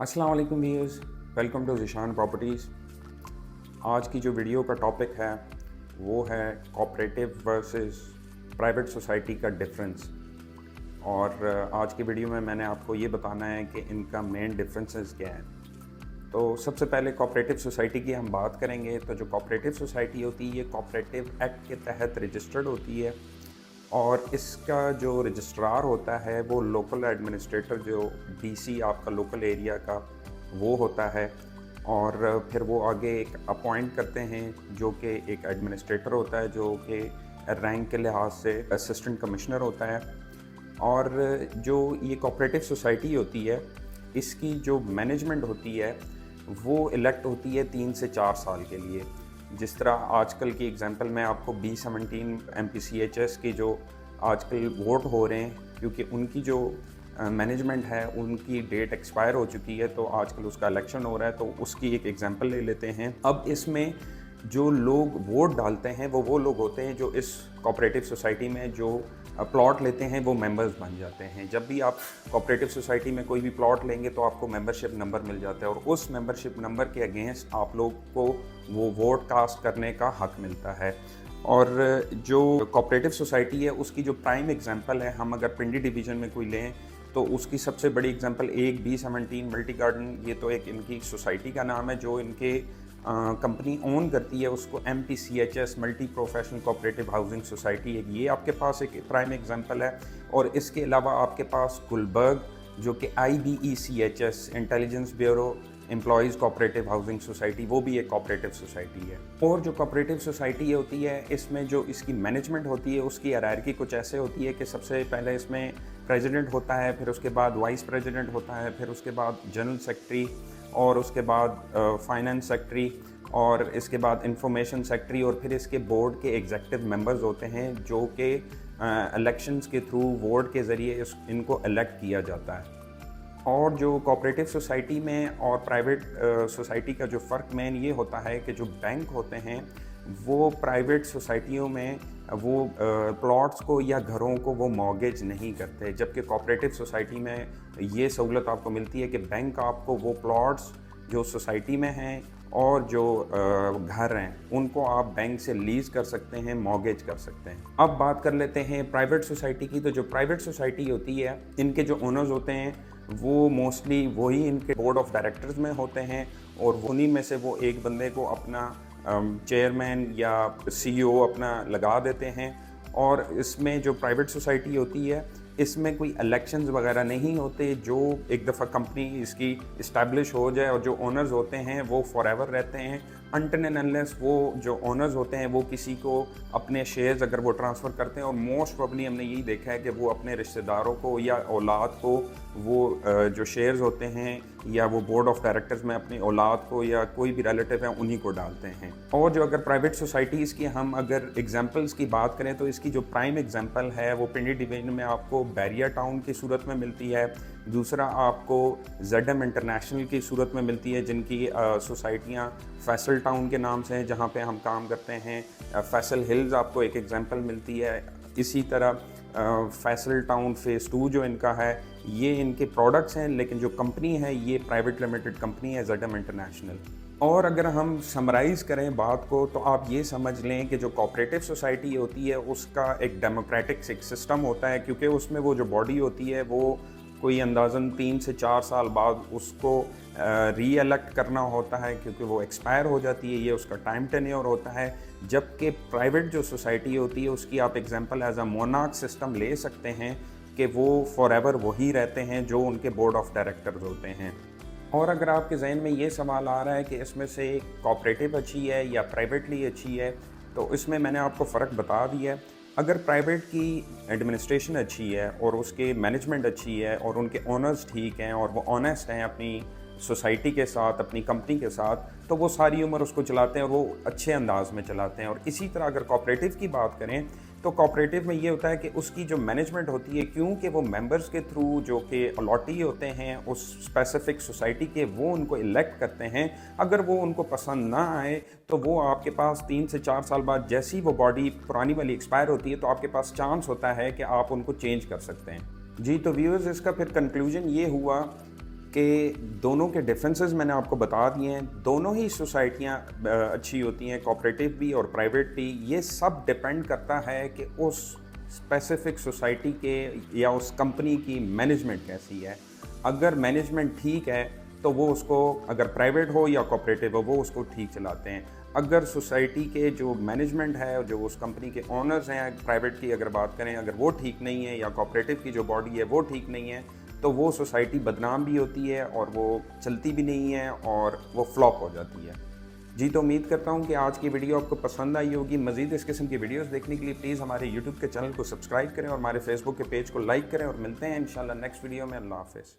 अस्सलाम वालेकुम viewers, welcome to Zeeshan properties. आज की जो वीडियो का टॉपिक है वो है कोऑपरेटिव वर्सेस प्राइवेट सोसाइटी का डिफरेंस। और आज की वीडियो में मैंने आपको ये बताना है कि इनका मेन डिफरेंसेस क्या है। तो सबसे पहले कोऑपरेटिव सोसाइटी की हम बात करेंगे। तो जो कोऑपरेटिव सोसाइटी होती है ये कोऑपरेटिव एक्ट के तहत रजिस्टर्ड होती है और इसका जो रजिस्ट्रार होता है वो लोकल एडमिनिस्ट्रेटर, जो डीसी आपका लोकल एरिया का वो होता है। और फिर वो आगे एक अपॉइंट करते हैं जो कि एक एडमिनिस्ट्रेटर होता है, जो कि रैंक के लिहाज से असिस्टेंट कमिश्नर होता है। और जो ये कोऑपरेटिव सोसाइटी होती है इसकी जो मैनेजमेंट होती है वो इलेक्ट होती है 3 से 4 साल के लिए। जिस तरह आजकल की एग्जांपल मैं आपको B17 MPCHS की जो आजकल वोट हो रहे हैं, क्योंकि उनकी जो मैनेजमेंट है उनकी डेट एक्सपायर हो चुकी है, तो आजकल उसका इलेक्शन हो रहा है, तो उसकी एक एग्जांपल ले लेते हैं। अब इसमें जो लोग वोट डालते हैं वो लोग होते हैं जो इस कोऑपरेटिव सोसाइटी में जो प्लॉट लेते हैं वो मेंबर्स बन जाते हैं। जब भी आप कोऑपरेटिव सोसाइटी में कोई भी प्लॉट लेंगे तो आपको मेंबरशिप नंबर मिल जाता है और उस मेंबरशिप नंबर के अगेंस्ट आप लोग को वो वोट कास्ट करने का हक मिलता है। और जो कोऑपरेटिव सोसाइटी है उसकी जो प्राइम एग्जांपल है, हम अगर पिंडी डिवीज़न में कोई लें तो उसकी सबसे बड़ी एग्जांपल एक B17 मल्टी गार्डन, ये तो एक इनकी सोसाइटी का नाम है जो इनके कंपनी ओन करती है, उसको MPCHS multi professional cooperative housing society है, ये आपके पास एक प्राइम एग्जांपल है। और इसके अलावा आपके पास गुलबर्ग जो कि IBECHS intelligence bureau employees cooperative housing society, वो भी एक कोऑपरेटिव सोसाइटी है। और जो कोऑपरेटिव सोसाइटी होती है इसमें जो इसकी मैनेजमेंट होती है उसकी हायरार्की कुछ ऐसे होती है कि सबसे पहले इसमें प्रेसिडेंट होता है, फिर उसके बाद वाइस प्रेसिडेंट होता है, फिर उसके बाद जनरल सेक्रेटरी, और उसके बाद फाइनेंस सेक्रेटरी, और इसके बाद इंफॉर्मेशन सेक्रेटरी, और फिर इसके बोर्ड के एग्जीक्यूटिव मेंबर्स होते हैं जो कि इलेक्शंस के थ्रू वोट के ज़रिए इनको इलेक्ट किया जाता है। और जो कोऑपरेटिव सोसाइटी में और प्राइवेट सोसाइटी का जो फ़र्क मेन ये होता है कि जो बैंक होते हैं वो प्राइवेट सोसाइटियों में वो प्लॉट्स को या घरों को वो मॉर्गेज नहीं करते, जबकि कोऑपरेटिव सोसाइटी में ये सहूलत आपको मिलती है कि बैंक आपको वो प्लॉट्स जो सोसाइटी में हैं और जो घर हैं उनको आप बैंक से लीज़ कर सकते हैं, मॉर्गेज कर सकते हैं। अब बात कर लेते हैं प्राइवेट सोसाइटी की। तो जो प्राइवेट सोसाइटी होती है इनके जो ओनर्स होते हैं वो मोस्टली वही इनके बोर्ड ऑफ डायरेक्टर्स में होते हैं और उन्हीं में से वो एक बंदे को अपना चेयरमैन या CEO अपना लगा देते हैं। और इसमें जो प्राइवेट सोसाइटी होती है इसमें कोई इलेक्शंस वगैरह नहीं होते। जो एक दफ़ा कंपनी इसकी इस्टेब्लिश हो जाए और जो ओनर्स होते हैं वो फॉरएवर रहते हैं, अनटिल एंड अनलेस वो जो ओनर्स होते हैं वो किसी को अपने शेयर्स अगर वो ट्रांसफ़र करते हैं, और मोस्ट प्रोबेबली हमने यही देखा है कि वो अपने रिश्तेदारों को या औलाद को वो जो शेयर्स होते हैं या वो बोर्ड ऑफ डायरेक्टर्स में अपनी औलाद को या कोई भी रिलेटिव है उन्हीं को डालते हैं। और जो अगर प्राइवेट सोसाइटीज़ की हम अगर एग्जांपल्स की बात करें तो इसकी जो प्राइम एग्जांपल है वो पिंडी डिवीजन में आपको बैरिया टाउन की सूरत में मिलती है। दूसरा आपको ZM इंटरनेशनल की सूरत में मिलती है, जिनकी सोसाइटियाँ फैसल टाउन के नाम से हैं जहाँ पे हम काम करते हैं। फैसल हिल्स आपको एक एग्जांपल मिलती है। इसी तरह फैसल टाउन फेज़ 2 जो इनका है ये इनके प्रोडक्ट्स हैं, लेकिन जो कंपनी है ये प्राइवेट लिमिटेड कंपनी है ZM इंटरनेशनल। और अगर हम समराइज़ करें बात को तो आप ये समझ लें कि जो कोऑपरेटिव सोसाइटी होती है उसका एक डेमोक्रेटिक एक सिस्टम होता है, क्योंकि उसमें वो जो बॉडी होती है वो कोई अंदाज़न 3 से 4 साल बाद उसको री इलेक्ट करना होता है, क्योंकि वो एक्सपायर हो जाती है, ये उसका टाइम टेन्योर होता है। जबकि प्राइवेट जो सोसाइटी होती है उसकी आप example as a monarch system ले सकते हैं कि वो फॉरएवर वही रहते हैं जो उनके बोर्ड ऑफ डायरेक्टर्स होते हैं। और अगर आपके जहन में ये सवाल आ रहा है कि इसमें से कोऑपरेटिव अच्छी है या प्राइवेटली अच्छी है, तो इसमें मैंने आपको फ़र्क बता दिया है। अगर प्राइवेट की एडमिनिस्ट्रेशन अच्छी है और उसके मैनेजमेंट अच्छी है और उनके ओनर्स ठीक हैं और वो ऑनेस्ट हैं अपनी सोसाइटी के साथ, अपनी कंपनी के साथ, तो वो सारी उम्र उसको चलाते हैं और वो अच्छे अंदाज में चलाते हैं। और इसी तरह अगर कोऑपरेटिव की बात करें तो कोऑपरेटिव में ये होता है कि उसकी जो मैनेजमेंट होती है, क्योंकि वो मेंबर्स के थ्रू जो कि अलॉटी होते हैं उस स्पेसिफिक सोसाइटी के, वो उनको इलेक्ट करते हैं। अगर वो उनको पसंद ना आए तो वो आपके पास 3 से 4 साल बाद जैसी वो बॉडी पुरानी वाली एक्सपायर होती है तो आपके पास चांस होता है कि आप उनको चेंज कर सकते हैं। جی تو ویورز اس کا پھر کنکلوژن یہ ہوا کہ دونوں کے ڈفرینسز میں نے آپ کو بتا دیے ہیں. دونوں ہی سوسائٹیاں اچھی ہوتی ہیں, کوآپریٹو بھی اور پرائیویٹ بھی. یہ سب ڈپینڈ کرتا ہے کہ اس اسپیسیفک سوسائٹی کے یا اس کمپنی کی مینجمنٹ کیسی ہے. اگر مینجمنٹ ٹھیک ہے تو وہ اس کو, اگر پرائیویٹ ہو یا کوآپریٹو ہو, وہ اس کو ٹھیک چلاتے ہیں. اگر سوسائٹی کے جو مینجمنٹ ہے, جو اس کمپنی کے اونرز ہیں, پرائیویٹ کی اگر بات کریں, اگر وہ ٹھیک نہیں ہے یا کوآپریٹو کی جو باڈی ہے وہ ٹھیک نہیں ہے, تو وہ سوسائٹی بدنام بھی ہوتی ہے اور وہ چلتی بھی نہیں ہے اور وہ فلاپ ہو جاتی ہے. جی تو امید کرتا ہوں کہ آج کی ویڈیو آپ کو پسند آئی ہوگی. مزید اس قسم کی ویڈیوز دیکھنے کے لیے پلیز ہمارے یوٹیوب کے چینل کو سبسکرائب کریں اور ہمارے فیس بک کے پیج کو لائک کریں, اور ملتے ہیں انشاءاللہ نیکسٹ ویڈیو میں. اللہ حافظ.